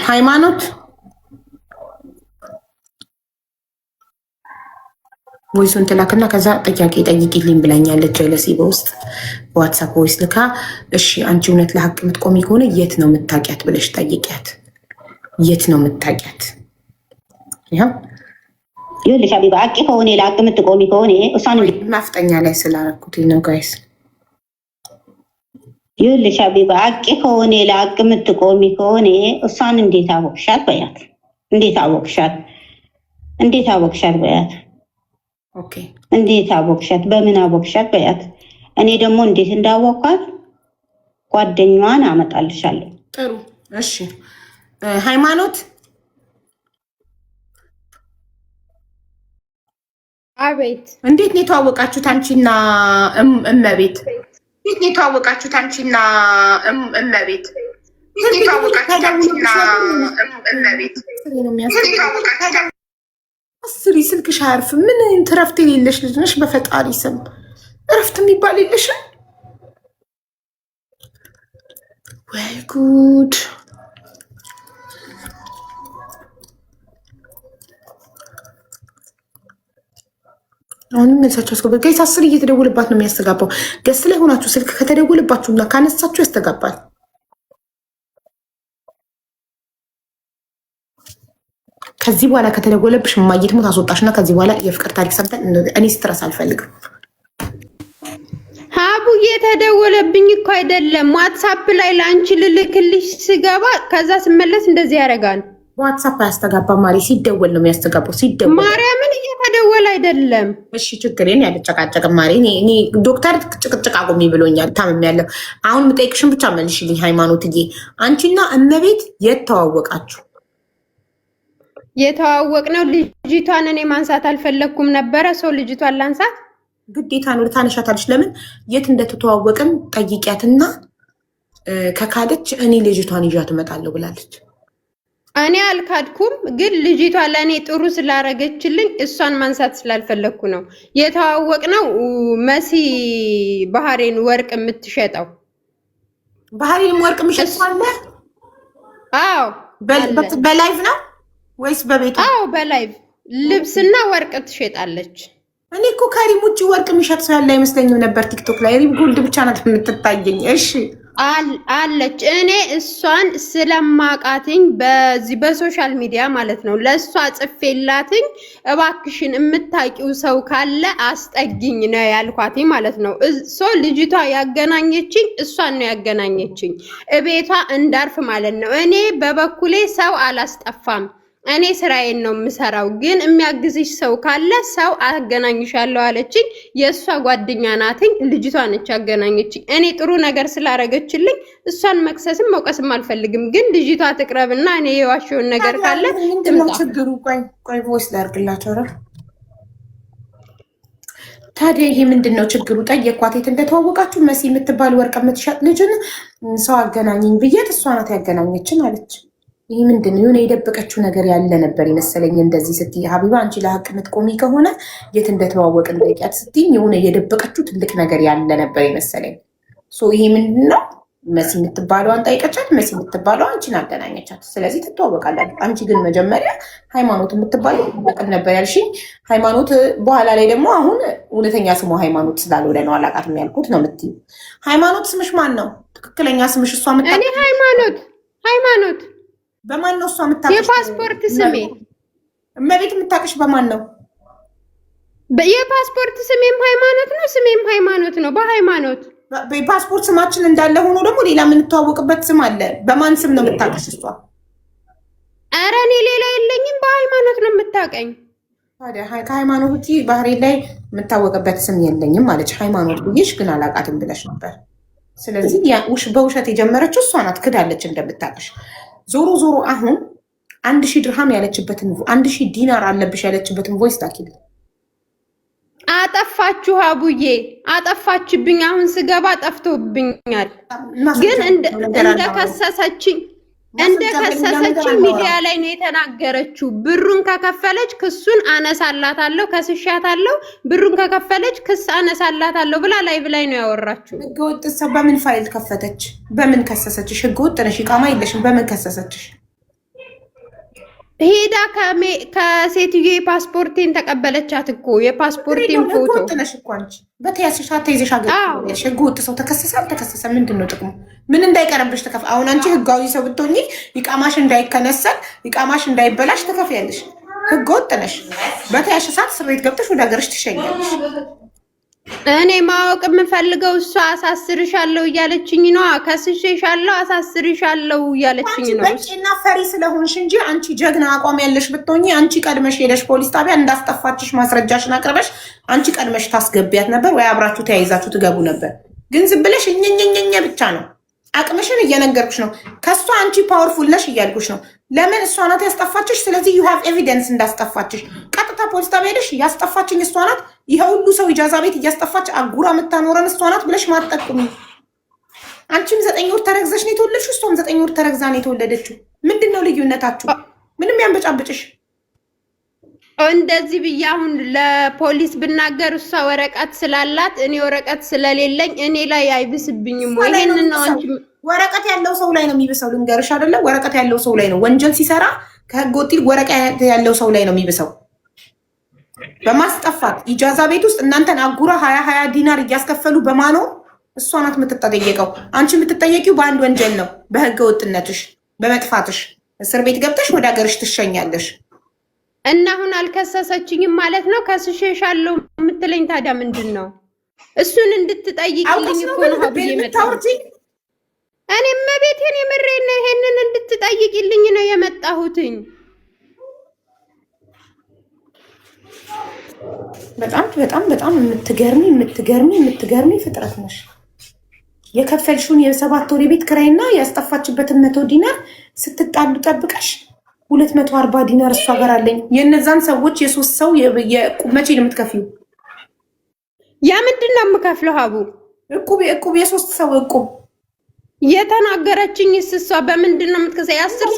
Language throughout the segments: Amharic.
ሃይማኖት ቮይሱን ትላክና ከዛ ጥያቄ ጠይቂልኝ ብላኛለች። ጀለሲ በውስጥ በዋትሳፕ ቮይስ ልካ፣ እሺ አንቺ እውነት ለሀቅ የምትቆሚ ከሆነ የት ነው የምታውቂያት ብለሽ ጠይቂያት። የት ነው የምታውቂያት? ይኸውልሽ ሀቢባ አቂ ከሆነ ለሀቅ የምትቆሚ ከሆነ እሷን ማፍጠኛ ላይ ስላረኩት ነው ጋይስ። ይኸውልሽ ሀቢባ አቂ ከሆነ ለሀቅ የምትቆሚ ከሆነ እሷን እንዴት አወቅሻት በያት። እንዴት አወቅሻት? እንዴት አወቅሻት በያት። ኦኬ እንዴት አወቅሻት? በምን አወቅሻት በያት። እኔ ደግሞ እንዴት እንዳወቅኳት ጓደኛዋን አመጣልሻለሁ። ጥሩ እሺ። ሃይማኖት አቤት። እንዴት ነው የተዋወቃችሁት አንቺና እመቤት? እንዴት ነው የተዋወቃችሁት አንቺና እመቤት? እንዴት ነው የተዋወቃችሁት አንቺና እመቤት? አስሪ ስልክሽ አያርፍም። ምን እረፍት የሌለሽ ልጅ ነሽ። በፈጣሪ ስም እረፍት የሚባል የለሽም። ወይ ጉድ! አሁንም መልሳችሁ አስገባ። ጋይስ አስር እየተደወለባት ነው የሚያስተጋባው። ገስ ላይ ሆናችሁ ስልክ ከተደወለባችሁ እና ካነሳችሁ ያስተጋባል። ከዚህ በኋላ ከተደወለብሽ ማየት ሞት አስወጣሽና ከዚህ በኋላ የፍቅር ታሪክ ሰምተን እኔ ስትረስ አልፈልግም። ሀቡ የተደወለብኝ እኮ አይደለም፣ ዋትሳፕ ላይ ለአንቺ ልልክልሽ ስገባ ከዛ ስመለስ እንደዚህ ያደርጋል። ዋትሳፕ አያስተጋባም ማሪ፣ ሲደወል ነው የሚያስተጋባው። ሲደወል ማርያምን እየተደወለ አይደለም። እሺ ችግሬን ያልጨቃጨቅም ማሪ። እኔ ዶክተር ጭቅጭቅ አቁሚ ብሎኛል፣ ታምሜያለሁ። አሁን የምጠይቅሽን ብቻ መልሽልኝ ሃይማኖትዬ። አንቺና እመቤት የት ተዋወቃችሁ? የተዋወቅነው ልጅቷን እኔ ማንሳት አልፈለግኩም ነበረ። ሰው ልጅቷን ላንሳት ግዴታ ነው። ልታነሻታለች። ለምን የት እንደተተዋወቅን ጠይቂያትና ከካደች እኔ ልጅቷን ይዣት እመጣለሁ ብላለች። እኔ አልካድኩም፣ ግን ልጅቷ ለእኔ ጥሩ ስላረገችልኝ እሷን ማንሳት ስላልፈለግኩ ነው። የተዋወቅነው መሲ ባህሬን ወርቅ የምትሸጠው። ባህሬን ወርቅ የምትሸጠው አለ? አዎ። በላይቭ ነው ወይስ በቤቱ? አዎ በላይቭ ልብስና ወርቅ ትሸጣለች። እኔ እኮ ከሪም ውጭ ወርቅ የሚሸጥ ሰው ያለ አይመስለኝም ነበር ቲክቶክ ላይ። ሪም ጎልድ ብቻ ናት የምትታየኝ። እሺ አለች። እኔ እሷን ስለማቃትኝ በዚህ በሶሻል ሚዲያ ማለት ነው ለእሷ ጽፌላትኝ እባክሽን የምታውቂው ሰው ካለ አስጠጊኝ ነው ያልኳትኝ ማለት ነው። ሶ ልጅቷ ያገናኘችኝ እሷን ነው ያገናኘችኝ፣ እቤቷ እንዳርፍ ማለት ነው። እኔ በበኩሌ ሰው አላስጠፋም፣ እኔ ስራዬን ነው የምሰራው። ግን የሚያግዝሽ ሰው ካለ ሰው አገናኝሻለሁ አለችኝ። የእሷ ጓደኛ ናትኝ፣ ልጅቷ ነች ያገናኘችኝ። እኔ ጥሩ ነገር ስላረገችልኝ እሷን መክሰስም መውቀስም አልፈልግም። ግን ልጅቷ ትቅረብና እኔ የዋሸውን ነገር ካለ ምንድነው ችግሩ? ቆይ ቮይስ ላድርግላቸው። ኧረ ታዲያ ይሄ ምንድነው ችግሩ? ጠየኳት የት እንደተዋወቃችሁ። መሲ የምትባል ወርቅ የምትሸጥ ልጅን ሰው አገናኘኝ ብያት እሷ ናት ያገናኘችን አለች። ይህ ምንድን ነው? የሆነ የደበቀችው ነገር ያለ ነበር የመሰለኝ። እንደዚህ ስትይ ሀቢባ አንቺ ለሀቅ የምትቆሚ ከሆነ የት እንደተዋወቅን ጠይቂያት ስትይኝ የሆነ የደበቀችው ትልቅ ነገር ያለ ነበር የመሰለኝ። ይሄ ምንድን ነው? መሲ የምትባለዋን ጠይቀቻት፣ መሲ የምትባለዋ አንቺን አገናኘቻት። ስለዚህ ትተዋወቃላችሁ። አንቺ ግን መጀመሪያ ሃይማኖት የምትባለው በቅን ነበር ያልሽኝ። ሃይማኖት በኋላ ላይ ደግሞ አሁን እውነተኛ ስሙ ሃይማኖት ስላልሆነ ነው አላውቃትም ያልኩት ነው የምትይው። ሃይማኖት ስምሽ ማን ነው? ትክክለኛ ስምሽ? እሷ እኔ ሃይማኖት በማን ነው እሷ የምታውቅሽ? የፓስፖርት ስሜ እመቤት የምታውቅሽ በማን ነው? የፓስፖርት ስሜም ሃይማኖት ነው፣ ስሜም ሃይማኖት ነው። በሃይማኖት የፓስፖርት ስማችን እንዳለ ሆኖ ደግሞ ሌላ የምንተዋወቅበት ስም አለ። በማን ስም ነው የምታውቅሽ እሷ? ኧረ እኔ ሌላ የለኝም፣ በሃይማኖት ነው የምታውቀኝ። ታዲያ ከሃይማኖት ውጪ ባህሬን ላይ የምታወቅበት ስም የለኝም ማለች። ሃይማኖት ብዬሽ ግን አላውቃትም ብለሽ ነበር። ስለዚህ በውሸት የጀመረችው እሷ ናት፣ ክዳለች እንደምታውቅሽ። ዞሮ አሁን 1000 ድርሃም ያለችበትን 1000 ዲናር አለብሽ ያለችበትን ቮይስ ላኪልኝ። አጠፋችሁ አቡዬ፣ አጠፋችብኝ። አሁን ስገባ ጠፍቶብኛል። ግን እንደከሰሰችኝ እንደ ከሰሰችኝ ሚዲያ ላይ ነው የተናገረችው። ብሩን ከከፈለች ክሱን አነሳላታለሁ፣ ከስሻታለሁ፣ ብሩን ከከፈለች ክስ አነሳላታለሁ ብላ ላይቭ ላይ ነው ያወራችው። ህገወጥ ሰው በምን ፋይል ከፈተች? በምን ከሰሰችሽ? ህገወጥ ነሽ፣ ኢቃማ የለሽም። በምን ከሰሰችሽ? ሄዳ ከሴትዮ ፓስፖርቴን ተቀበለቻት እኮ የፓስፖርቴን ፎቶ። ህገወጥ ነሽ እኮ አንቺ። በተያዝሽ ተይዘሽ አገኘሽ። ህገወጥ ሰው ተከሰሰ አልተከሰሰ ምንድን ነው ጥቅሙ? ምን እንዳይቀርብሽ ተከፍ። አሁን አንቺ ህጋዊ ሰው ብትሆኚ ኢቃማሽ እንዳይከነሰል ኢቃማሽ እንዳይበላሽ ትከፍያለሽ። ህገወጥ ነሽ። በተያዝሽ ሰዓት እስር ቤት ገብተሽ ወደ ሀገርሽ ትሸኛለሽ። እኔ ማወቅ የምፈልገው እሷ አሳስርሻለሁ እያለችኝ ነው። ከስሼሻለሁ አሳስርሻለሁ እያለችኝ ነው። በቂና ፈሪ ስለሆንሽ እንጂ አንቺ ጀግና አቋም ያለሽ ብትሆኚ አንቺ ቀድመሽ ሄደሽ ፖሊስ ጣቢያ እንዳስጠፋችሽ ማስረጃሽን አቅርበሽ አንቺ ቀድመሽ ታስገቢያት ነበር ወይ አብራችሁ ተያይዛችሁ ትገቡ ነበር። ግን ዝም ብለሽ እኝኝኝኝ ብቻ ነው። አቅምሽን እየነገርኩሽ ነው። ከሷ አንቺ ፓወርፉል ነሽ እያልኩሽ ነው። ለምን እሷ ናት ያስጠፋችሽ። ስለዚህ ዩ ሃቭ ኤቪደንስ እንዳስጠፋችሽ። ቀጥታ ፖሊስ ጣቢያ ሄደሽ ያስጠፋችኝ እሷ ናት፣ ይሄ ሁሉ ሰው ኢጃዛ ቤት እያስጠፋች አጉራ የምታኖረን እሷ ናት ብለሽ ማጠቁሚ። አንቺም 9 ወር ተረግዘሽ ነው የተወለድሽው፣ እሷም 9 ወር ተረግዛ ነው የተወለደችው። ምንድን ነው ልዩነታችሁ? ምንም ያንበጫብጭሽ። እንደዚህ ብዬ አሁን ለፖሊስ ብናገር እሷ ወረቀት ስላላት እኔ ወረቀት ስለሌለኝ እኔ ላይ አይብስብኝም ወይ? ይሄንን ነው አንቺ ወረቀት ያለው ሰው ላይ ነው የሚብሰው። ልንገርሽ አይደለ? ወረቀት ያለው ሰው ላይ ነው ወንጀል ሲሰራ ከህገ ወጥ ወረቀት ያለው ሰው ላይ ነው የሚብሰው። በማስጠፋት ኢጃዛ ቤት ውስጥ እናንተን አጉራ 20 ዲናር እያስከፈሉ በማኖር እሷ ናት የምትጠየቀው። አንቺ የምትጠየቂው በአንድ ወንጀል ነው፣ በህገ ወጥነትሽ፣ በመጥፋትሽ። እስር ቤት ገብተሽ ወደ ሀገርሽ ትሸኛለሽ። እና አሁን አልከሰሰችኝም ማለት ነው። ከስሼሻለሁ የምትለኝ ታዲያ ምንድን ነው? እሱን እንድትጠይቅልኝ እኮ ነው ሀብዬ መጣሁት። እኔም ቤቴን የምሬን ነው። ይሄንን እንድትጠይቅልኝ ነው የመጣሁትኝ። በጣም በጣም በጣም የምትገርሚ ፍጥረት ነሽ። የከፈልሽውን የ7 ወር የቤት ኪራይና ያስጠፋችበትን 100 ዲናር ስትጣሉ ጠብቀሽ 240 ዲናር እሷ ጋር አለኝ። የነዛን ሰዎች የ3 ሰው መቼ ነው የምትከፍዩ? ያ ምንድን ነው የምከፍለው? ሀቡ እቁብ የ3 ሰው እቁብ የተናገረችኝ እሷ በምንድን ነው የምትከሰ? የ10 ሰው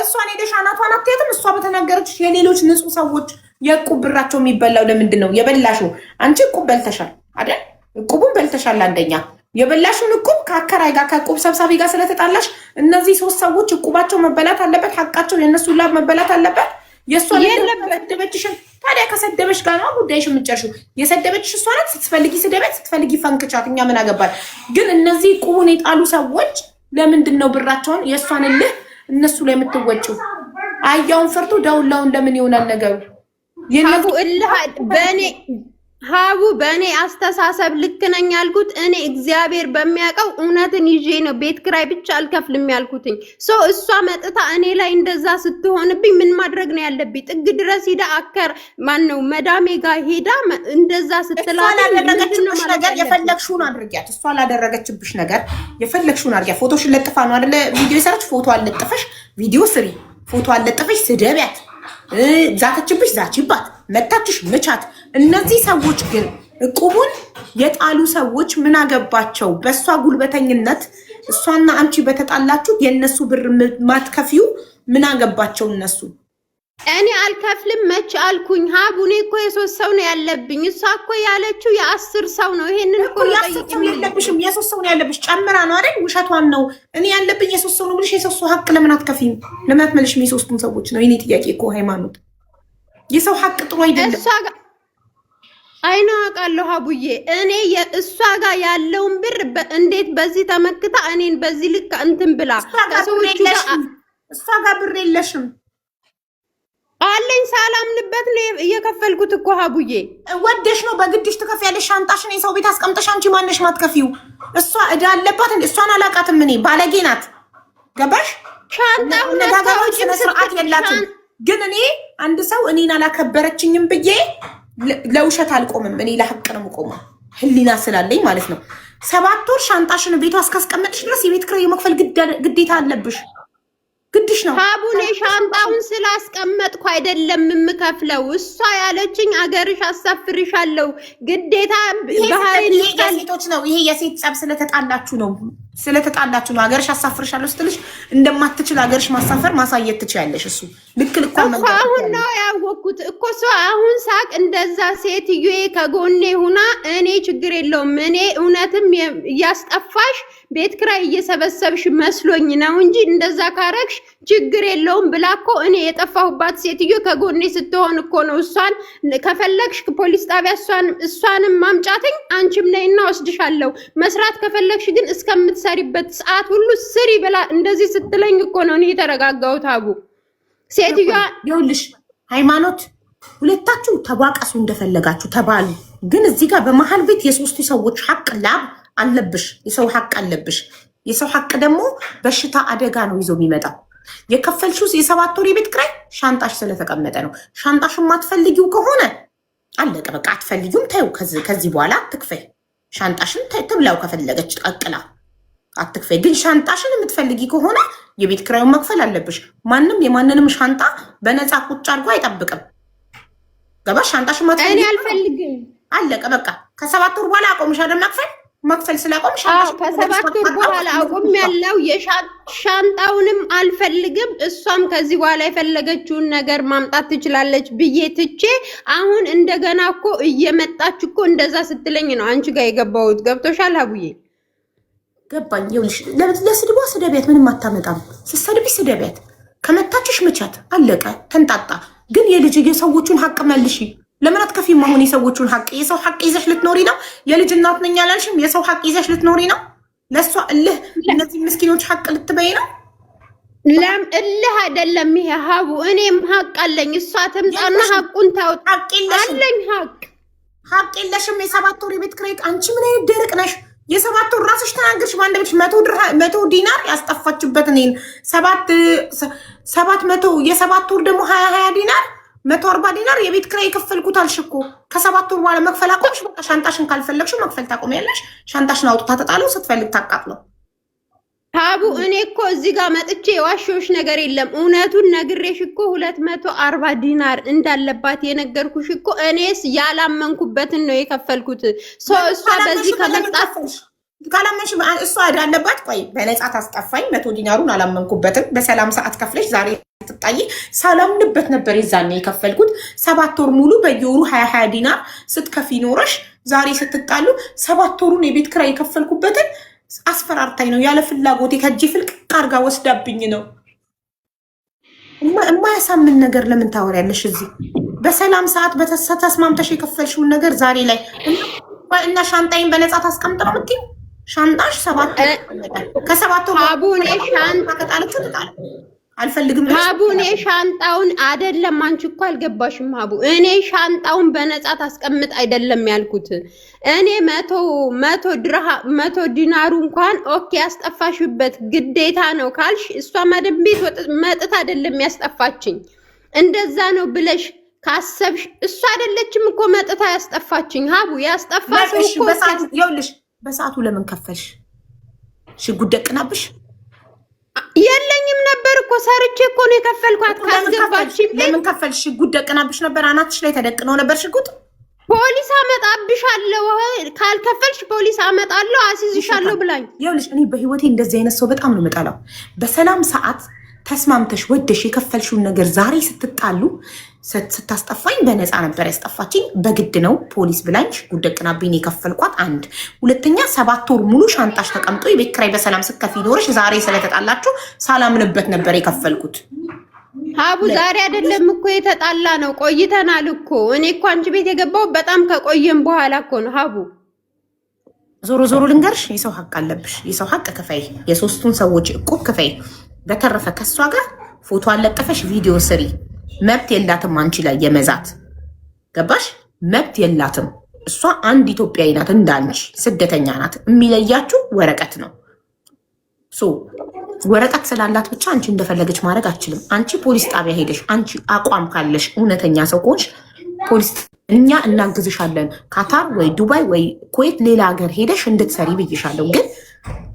እሷን ሄደሽ አናቷን አትያትም? እሷ በተናገረችሽ የሌሎች ንጹህ ሰዎች የእቁብ ብራቸው የሚበላው ለምንድን ነው? የበላሽው አንቺ እቁብ በልተሻል አይደል? እቁቡን በልተሻል። አንደኛ የበላሽውን እቁብ ከአከራይ ጋር ከእቁብ ሰብሳቢ ጋር ስለተጣላሽ እነዚህ 3 ሰዎች እቁባቸው መበላት አለበት። ሐቃቸው የእነሱ ላብ መበላት አለበት። የእሷ የለበትሽን ታዲያ ከሰደበሽ ጋር ነው ጉዳይሽ የምትጨርሺው። የሰደበችሽ እሷ ናት። ስትፈልጊ ስደበት፣ ስትፈልጊ ፈንክቻት፣ እኛ ምን አገባል? ግን እነዚህ እቁቡን የጣሉ ሰዎች ለምንድን ነው ብራቸውን የእሷን እልህ እነሱ ላይ የምትወጪው? አያውን ፈርቶ ዳውላውን ለምን ይሆናል ነገሩ? ሀቡ እልህ በእኔ አስተሳሰብ ልክ ነኝ ያልኩት እኔ እግዚአብሔር በሚያውቀው እውነትን ይዤ ነው። ቤት ክራይ ብቻ አልከፍልም ያልኩትኝ። እሷ መጥታ እኔ ላይ እንደዛ ስትሆንብኝ ምን ማድረግ ነው ያለብኝ? ጥግ ድረስ ሄዳ ማነው መዳሜ ጋር ሄዳ እንደዛ ስትላት ነገር የፈለግሽውን አድርጊያት። እሷ ላደረገችብሽ ነገር የፈለግሽውን አድርጊያት። ፎቶሽን ለጥፋ ነው አይደለ? ቪዲዮ የሰራች ፎቶ አለጥፈሽ ቪዲዮ ስሪ። ፎቶ አለጥፈሽ ስደቢያት። ዛተችብሽ፣ ዛችባት፣ መታችሽ፣ ምቻት። እነዚህ ሰዎች ግን እቁቡን የጣሉ ሰዎች ምን አገባቸው? በእሷ ጉልበተኝነት እሷና አንቺ በተጣላችሁ የእነሱ ብር ማትከፊው ምን አገባቸው እነሱ? እኔ አልከፍልም መች አልኩኝ? ሀቡ እኔ እኮ የ3 ሰው ነው ያለብኝ። እሷ እኮ ያለችው የ10 ሰው ነው። ይሄንን እኮ የለብሽም። የ3 ሰው ነው ያለብሽ። ጨምራ ነው አይደል? ውሸቷን ነው። እኔ ያለብኝ የ3 ሰው ነው ብለሽ የ3 ሰው ሀቅ ለምን አትከፊም? ለምን አትመልሽም? የ3ቱን ሰዎች ነው የኔ ጥያቄ እኮ። ሃይማኖት የሰው ሀቅ ጥሩ አይደለም። አይና አውቃለሁ ሀቡዬ። እኔ እሷ ጋር ያለውን ብር እንዴት በዚህ ተመክታ እኔን በዚህ ልክ እንትን ብላ ከሰዎቹ ጋር እሷ ጋር ብር የለሽም አለኝ። ሳላምንበት ነው እየከፈልኩት እኮ ሀቡዬ። ወደሽ ነው በግድሽ ትከፍያለሽ። ሻንጣሽን የሰው ቤት አስቀምጠሽ አንቺ ማነሽ ማትከፊው? እሷ እዳ አለባት እንዴ? እሷን አላውቃትም እኔ። ባለጌ ናት። ገባሽ? ሻንጣውን ስነ ስርዓት የላትም። ግን እኔ አንድ ሰው እኔን አላከበረችኝም ብዬ ለውሸት አልቆምም። እኔ ለሐቅ ነው የምቆመው፣ ህሊና ስላለኝ ማለት ነው። 7 ወር ሻንጣሽን ቤቷ እስካስቀመጥሽ ድረስ የቤት ኪራይ የመክፈል ግዴታ አለብሽ። ግድሽ ነው ሀቡኔ። ሻንጣውን ስላስቀመጥኩ አይደለም የምከፍለው። እሷ ያለችኝ አገርሽ አሳፍርሻለሁ ግዴታ ባህሪን ሴቶች ነው። ይሄ የሴት ጸብ ስለተጣላችሁ ነው። ስለተጣላችሁ ነው። ሀገርሽ አሳፍርሻለሁ ስትልሽ እንደማትችል ሀገርሽ ማሳፈር ማሳየት ትችያለሽ። እሱ ልክ አሁን ነው ያወቅኩት እኮ ሰው አሁን ሳቅ እንደዛ ሴትዮዬ ከጎኔ ሁና እኔ ችግር የለውም እኔ እውነትም እያስጠፋሽ ቤት ክራይ እየሰበሰብሽ መስሎኝ ነው እንጂ እንደዛ ካረግሽ ችግር የለውም ብላ እኮ እኔ የጠፋሁባት ሴትዮ ከጎኔ ስትሆን እኮ ነው። እሷን ከፈለግሽ ፖሊስ ጣቢያ እሷንም ማምጫትኝ አንቺም ነይና ወስድሻለሁ። መስራት ከፈለግሽ ግን እስከምትሰሪበት ሰዓት ሁሉ ስሪ ብላ እንደዚህ ስትለኝ እኮ ነው እኔ የተረጋጋሁት። አቡ ሴትዮዋ ይኸውልሽ ሃይማኖት ሁለታችሁ ተቧቀሱ እንደፈለጋችሁ ተባሉ። ግን እዚህ ጋር በመሀል ቤት የሶስቱ ሰዎች ሀቅ ላብ አለብሽ። የሰው ሀቅ አለብሽ። የሰው ሀቅ ደግሞ በሽታ አደጋ ነው ይዞ የሚመጣው። የከፈልሽው የ7 ወር የቤት ኪራይ ሻንጣሽ ስለተቀመጠ ነው። ሻንጣሽ የማትፈልጊው ከሆነ አለቀ በቃ አትፈልጊውም፣ ተይው። ከዚህ በኋላ አትክፈይ። ሻንጣሽን ትብላው ከፈለገች ቀቅላ አትክፈይ። ግን ሻንጣሽን የምትፈልጊ ከሆነ የቤት ኪራዩን መክፈል አለብሽ። ማንም የማንንም ሻንጣ በነፃ ቁጭ አድርጎ አይጠብቅም። ገባሽ? ሻንጣሽ ማትፈልጊ እኔ አልፈልግም። አለቀ በቃ። ከ7 ወር በኋላ አቆምሽ አይደል መክፈል ስላቆምሽ ከ7 ወር በኋላ አቆም ያለው የሻንጣውንም አልፈልግም። እሷም ከዚህ በኋላ የፈለገችውን ነገር ማምጣት ትችላለች ብዬ ትቼ አሁን እንደገና እኮ እየመጣች እኮ እንደዛ ስትለኝ ነው አንቺ ጋር የገባሁት። ገብቶሻል አቡዬ? ገባኝ። ይኸውልሽ ለስድቧ ስደቢያት ምንም አታመጣም። ስትሰድቢ ስደቢያት፣ ከመታችሽ ምቻት፣ አለቀ ተንጣጣ። ግን የልጅ የሰዎቹን ሀቅ መልሺ። ለምን አትከፊም? አሁን የሰዎቹን ሀቅ የሰው ሀቅ ይዘሽ ልትኖሪ ነው? የልጅ እናት ነኝ አላልሽም? የሰው ሀቅ ይዘሽ ልትኖሪ ነው? ለእሷ እልህ እነዚህ ምስኪኖች ሀቅ ልትበይ ነው? እልህ አይደለም ይሄ ሀቡ፣ እኔም ሀቅ አለኝ። እሷ ትምጣና ሀቁን ታውጣ። አለኝ ሀቅ የለሽም። የ7 ወር የቤት ኪራይ አንቺ ምን አይነት ደረቅ ነሽ? የ7 ወር ራስሽ ተናገርሽ። ባንደብሽ 100 ዲናር ያስጠፋችበት እኔን 700 የ7 ወር ደግሞ 20 ዲናር 140 ዲናር የቤት ኪራይ የከፈልኩት አልሽ እኮ። ከ7 ወር በኋላ መክፈል አቆምሽ። በቃ ሻንጣሽን ካልፈለግሽው መክፈል ታቆሚያለሽ። ሻንጣሽን አውጥታ ተጣለው፣ ስትፈልግ ታቃጥለው። ሀቡ እኔ እኮ እዚህ ጋር መጥቼ የዋሸሁሽ ነገር የለም። እውነቱን ነግሬሽ እኮ 240 ዲናር እንዳለባት የነገርኩሽ እኮ እኔስ ያላመንኩበትን ነው የከፈልኩት። እሷ በዚህ ከመጣት ካላመንሽ እሷ አለባት። ቆይ በነፃ ታስጠፋኝ 100 ዲናሩን አላመንኩበትም። በሰላም ሰዓት ከፍለሽ ዛሬ ትጣይ ሳላምንበት ነበር የዛኔ የከፈልኩት። 7 ወር ሙሉ በየወሩ 20 ዲናር ስትከፊ ኖረሽ ዛሬ ስትጣሉ 7 ወሩን የቤት ኪራይ የከፈልኩበትን አስፈራርታኝ ነው። ያለ ፍላጎቴ ከእጄ ፍልቅ አርጋ ወስዳብኝ ነው። የማያሳምን ነገር ለምን ታወሪያለሽ? እዚህ በሰላም ሰዓት ተስማምተሽ የከፈልሽውን ነገር ዛሬ ላይ እና ሻንጣይን በነፃ ታስቀምጥ ነው የምትይው? ሻንጣሽ 7 ከ7 ወር አቡኔ ሻንጣ ከጣለችው ትጣል አልፈልግም። ሀቡ እኔ ሻንጣውን አይደለም፣ አንቺ እኮ አልገባሽም ሀቡ። እኔ ሻንጣውን በነፃ ታስቀምጥ አይደለም ያልኩት። እኔ 100 ዲናሩ እንኳን ኦኬ ያስጠፋሽበት ግዴታ ነው ካልሽ እሷ ማደም ቤት መጥታ አይደለም ያስጠፋችኝ። እንደዛ ነው ብለሽ ካሰብሽ እሷ አይደለችም እኮ መጥታ ያስጠፋችኝ። ሀቡ ያስጠፋሽ እኮ ይኸውልሽ፣ በሰዓቱ ለምን ከፈልሽ? ሽጉጥ ደቅናብሽ? የለኝም ነበር እኮ ሰርቼ እኮ ነው የከፈልኳት። ካስገባች ለምን ከፈልሽ? ሽጉጥ ደቅናብሽ ነበር? አናትሽ ላይ ተደቅኖ ነበር ሽጉጥ። ፖሊስ አመጣብሻለሁ፣ ካልከፈልሽ ፖሊስ አመጣለሁ አስይዝሻለሁ ብላኝ። ይኸውልሽ እኔ በህይወቴ እንደዚህ አይነት ሰው በጣም ነው የምጠላው። በሰላም ሰዓት ተስማምተሽ ወደሽ የከፈልሽውን ነገር ዛሬ ስትጣሉ ስታስጠፋኝ በነፃ ነበር ያስጠፋችኝ። በግድ ነው ፖሊስ ብላኝ ሽጉጥ ደቅናብኝ የከፈልኳት። አንድ ሁለተኛ 7 ወር ሙሉ ሻንጣሽ ተቀምጦ የቤት ኪራይ በሰላም ስትከፊ ኖረሽ ዛሬ ስለተጣላችሁ ሳላምንበት ነበር የከፈልኩት። ሀቡ ዛሬ አይደለም እኮ የተጣላ ነው፣ ቆይተናል እኮ። እኔ እኮ አንቺ ቤት የገባው በጣም ከቆየም በኋላ እኮ ነው ሀቡ። ዞሮ ዞሮ ልንገርሽ፣ የሰው ሀቅ አለብሽ። የሰው ሀቅ ክፈይ፣ የሶስቱን ሰዎች እቁብ ክፈይ። በተረፈ ከሷ ጋር ፎቶ አለጠፈሽ ቪዲዮ ስሪ። መብት የላትም አንቺ ላይ የመዛት ገባሽ? መብት የላትም። እሷ አንድ ኢትዮጵያዊ ናት፣ እንዳንቺ ስደተኛ ናት። የሚለያችሁ ወረቀት ነው። ወረቀት ስላላት ብቻ አንቺ እንደፈለገች ማድረግ አትችልም። አንቺ ፖሊስ ጣቢያ ሄደሽ አንቺ አቋም ካለሽ እውነተኛ ሰው ከሆንሽ ፖሊስ እኛ እናግዝሻለን። ካታር ወይ ዱባይ ወይ ኩዌት ሌላ ሀገር ሄደሽ እንድትሰሪ ብይሻለሁ። ግን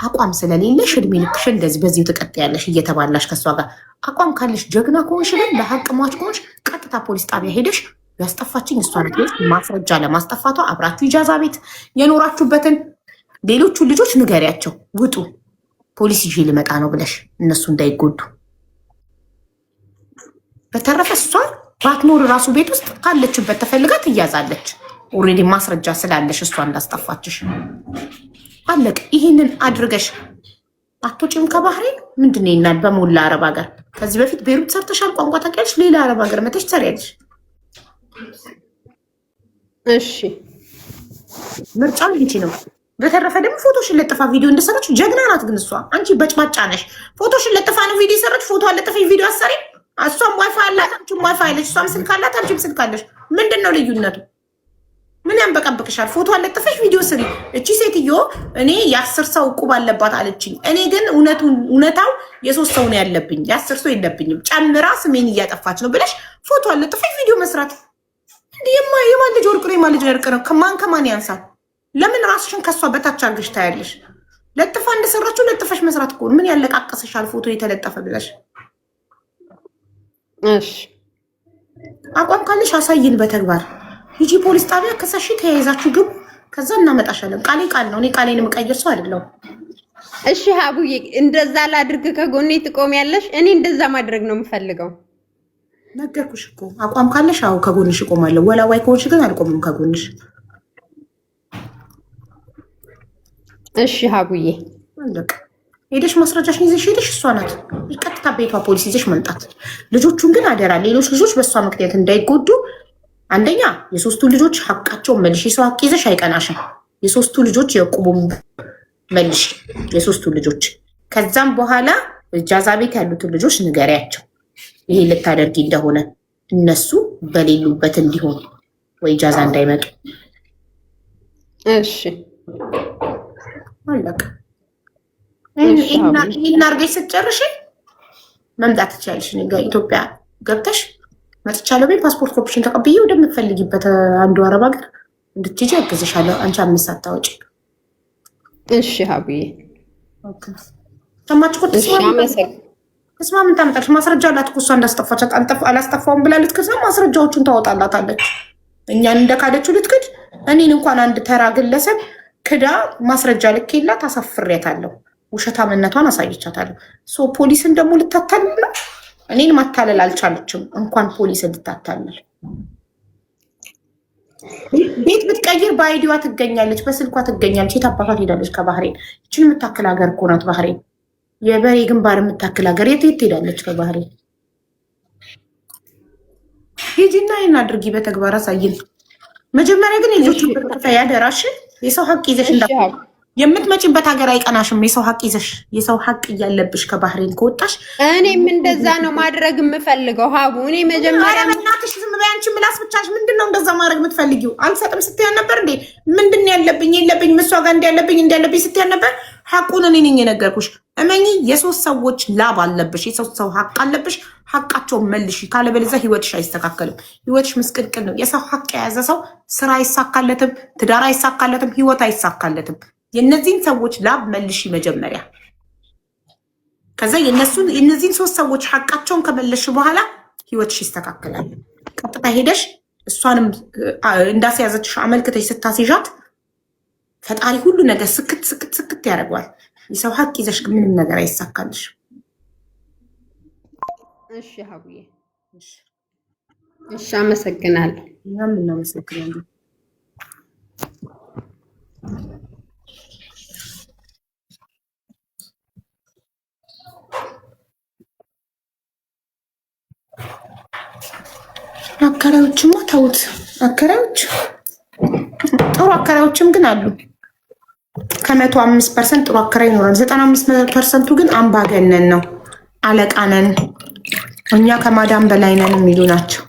አቋም ስለሌለሽ እድሜ ልክሽ እንደዚህ በዚህ ትቀጥያለሽ እየተባላሽ ከሷ ጋር። አቋም ካለሽ ጀግና ከሆንሽ ግን ለሀቅ ሟች ከሆንሽ ቀጥታ ፖሊስ ጣቢያ ሄደሽ ያስጠፋችኝ እሷ ናት ቤት ማስረጃ ለማስጠፋቷ አብራችሁ ኢጃዛ ቤት የኖራችሁበትን ሌሎቹ ልጆች ንገሪያቸው። ውጡ ፖሊስ ይዤ ልመጣ ነው ብለሽ እነሱ እንዳይጎዱ። በተረፈ እሷ ባትኖር ራሱ ቤት ውስጥ ካለችበት ተፈልጋ ትያዛለች። ኦልሬዲ ማስረጃ ስላለሽ እሷ እንዳስጠፋችሽ አለቅ። ይህንን አድርገሽ አትወጪም ከባህሬን። ምንድን ነው ይናል በሞላ አረብ ሀገር ከዚህ በፊት ቤሩት ሰርተሻል፣ ቋንቋ ታውቂያለሽ። ሌላ አረብ ሀገር መተሽ ትሰሪያለሽ። እሺ ምርጫው ይቺ ነው። በተረፈ ደግሞ ፎቶሽን ለጥፋ ቪዲዮ እንደሰራች ጀግና ናት። ግን እሷ አንቺ በጭባጫ ነሽ። ፎቶሽን ለጥፋ ነው ቪዲዮ ሰራች። ፎቶ አለጥፈ ቪዲዮ አሰሪ። እሷም ዋይፋይ አላት፣ አንቺም ዋይፋይ አለሽ። እሷም ስልክ አላት፣ አንቺም ስልክ አለሽ። ምንድን ነው ልዩነቱ? ምን ያንበቀብቅሻል? ፎቶ አለጥፈሽ ቪዲዮ ስሪ። እቺ ሴትዮ እኔ የ10 ሰው ዕቁብ አለባት አለችኝ። እኔ ግን እውነታው የ3 ሰው ነው ያለብኝ፣ የ10 ሰው የለብኝም። ጨምራ ስሜን እያጠፋች ነው ብለሽ ፎቶ አለጥፈሽ ቪዲዮ መስራት የማን ልጅ ወርቅ ነው? የማን ልጅ ወርቅ ነው? ከማን ያንሳል? ለምን ራስሽን ከሷ በታች አድርገሽ ታያለሽ? ለጥፋ እንደሰራችሁ ለጥፈሽ መስራት እኮ ምን ያለቃቀስሻል? ፎቶ የተለጠፈ ብለሽ እሺ፣ አቋም ካለሽ አሳይን በተግባር ሂጂ ፖሊስ ጣቢያ ከሳሽ ተያይዛችሁ ግቡ። ከዛ እናመጣሻለን። ቃሌ ቃል ነው። እኔ ቃሌን የምቀይር ሰው አይደለሁም። እሺ ሀቡዬ፣ እንደዛ ላድርግ ከጎኔ ትቆሚያለሽ? እኔ እንደዛ ማድረግ ነው የምፈልገው። ነገርኩሽ እኮ አቋም ካለሽ አዎ ከጎንሽ እቆማለሁ። ወላዋይ ከሆንሽ ግን አልቆምም ከጎንሽ። እሺ ሀቡዬ፣ አለቅ ሄደሽ ማስረጃሽን ይዘሽ ሄደሽ እሷ ናት ቀጥታ ቤቷ ፖሊስ ይዘሽ መምጣት። ልጆቹን ግን አደራ ሌሎች ልጆች በእሷ ምክንያት እንዳይጎዱ። አንደኛ የ3ቱ ልጆች ሀቃቸውን መልሽ። የሰው ሀቅ ይዘሽ አይቀናሽም። የ3ቱ ልጆች የዕቁቡን መልሽ፣ የ3ቱ ልጆች። ከዛም በኋላ እጃዛ ቤት ያሉትን ልጆች ንገሪያቸው ይሄ ልታደርጊ እንደሆነ እነሱ በሌሉበት እንዲሆን ወይ ጃዛ እንዳይመጡ። እሺ አለቀ። ይሄን አድርገሽ ስትጨርሺ መምጣት ትችያለሽ። ኢትዮጵያ ገብተሽ መጥቻለሁ ቤት ፓስፖርት ኮፒሽን ተቀብዬ ወደምትፈልጊበት አንዱ አረብ ሀገር እንድትሄጂ አግዝሻለሁ። አንቺ 5 ሰዓት ታወጪ። እሺ ሀቡዬ፣ ሰማች እኮ ተስማ ምን ታመጣለሽ? ማስረጃ አላት እኮ እሷ እንዳስጠፋቻት አላስጠፋውም ብላ ልትክድ ነው። ማስረጃዎቹን ታወጣላታለች። እኛን እንደካደችው ልትክድ። እኔን እንኳን አንድ ተራ ግለሰብ ክዳ ማስረጃ ልኬላት አሳፍሬያታለሁ። ውሸታምነቷን አሳይቻታለሁ። ፖሊስን ደግሞ ልታታልል ነው። እኔን ማታለል አልቻለችም፣ እንኳን ፖሊስ ልታታልል። ቤት ብትቀይር በአይዲዋ ትገኛለች፣ በስልኳ ትገኛለች። የት አባቷ ትሄዳለች? ከባህሬን ይችን የምታክል ሀገር እኮ ናት ባህሬን። የበሬ ግንባር የምታክል ሀገር የት ትሄዳለች? ከባህሬን ሂጂና ይህን አድርጊ፣ በተግባር አሳይን። መጀመሪያ ግን የልጆች ያደራሽ የሰው ሀቅ ይዘሽ የምትመጪበት ሀገር አይቀናሽም። የሰው ሀቅ ይዘሽ የሰው ሀቅ እያለብሽ ከባህሬን ከወጣሽ እኔም እንደዛ ነው ማድረግ የምፈልገው ሀቡ። እኔ መጀመሪያ እናትሽ ዝም በይ አንቺ ምላስ ብቻሽ። ምንድን ነው እንደዛ ማድረግ የምትፈልጊው? አልሰጥም ስትያን ነበር እንዴ? ምንድን ያለብኝ የለብኝ እሷ ጋር እንዲያለብኝ ስትያን ነበር። ሀቁን እኔ ነኝ የነገርኩሽ። እመኚ፣ የ3 ሰዎች ላብ አለብሽ፣ የ3 ሰው ሀቅ አለብሽ። ሀቃቸውን መልሺ፣ ካለበለዚያ ህይወትሽ አይስተካከልም። ህይወትሽ ምስቅልቅል ነው። የሰው ሀቅ የያዘ ሰው ስራ አይሳካለትም፣ ትዳር አይሳካለትም፣ ህይወት አይሳካለትም። የእነዚህን ሰዎች ላብ መልሺ መጀመሪያ። ከዛ የእነዚህን 3 ሰዎች ሀቃቸውን ከመለሽ በኋላ ህይወትሽ ይስተካከላል። ቀጥታ ሄደሽ እሷንም እንዳስያዘችሽ አመልክተሽ ስታስይዣት ፈጣሪ ሁሉ ነገር ስክት ያደርገዋል። የሰው ሀቅ ይዘሽ ምንም ነገር አይሳካልሽ። እሺ ሀቡዬ፣ እሺ አመሰግናለሁ። እኛም እናመሰግናለን። አከራዮችማ ተውት። አከራዮች ጥሩ አከራዮችም ግን አሉ። ከ105% ጥሩ አከራይ ይኖራል። 95%ቱ ግን አምባገነን ነው። አለቃ ነን እኛ ከማዳም በላይ ነን የሚሉ ናቸው።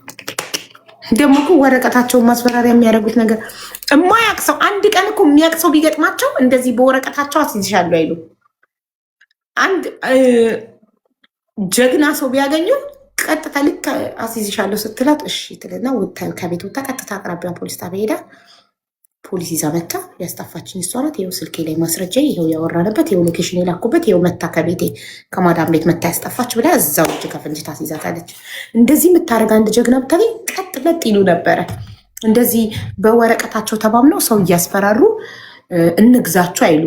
ደግሞ እኮ ወረቀታቸውን ማስፈራሪያ የሚያደርጉት ነገር የማያውቅ ሰው አንድ ቀን እኮ የሚያውቅ ሰው ቢገጥማቸው እንደዚህ በወረቀታቸው አስይዝሻለሁ አይሉ። አንድ ጀግና ሰው ቢያገኙ ቀጥታ ልክ አስይዝሻለሁ ስትላት እሺ ትልና ከቤት ወጣ ቀጥታ አቅራቢያ ፖሊስ ጣቢያ ሄዳ ፖሊስ ይዛ መታ ያስጠፋችኝ እሷ ናት፣ ይኸው ስልኬ ላይ ማስረጃ፣ ይኸው ያወራንበት፣ ይኸው ሎኬሽን የላኩበት፣ ይኸው መታ ከቤቴ ከማዳም ቤት መታ ያስጠፋች ብላ እዛው እጅ ከፍንጅ ታስይዛታለች። እንደዚህ የምታደርግ አንድ ጀግና ብታገኝ ቀጥ ለጥ ይሉ ነበረ። እንደዚህ በወረቀታቸው ተማምነው ሰው እያስፈራሩ እንግዛቸው አይሉ።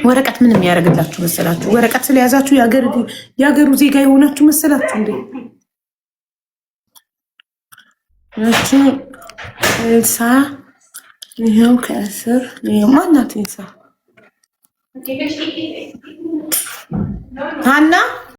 ወረቀት ምን የሚያደርግላችሁ መሰላችሁ? ወረቀት ስለያዛችሁ የሀገሩ ዜጋ የሆናችሁ መሰላችሁ እንዴ? እቺ ኤልሳ ይኸው ከስር ማናት ኤልሳ? ሀና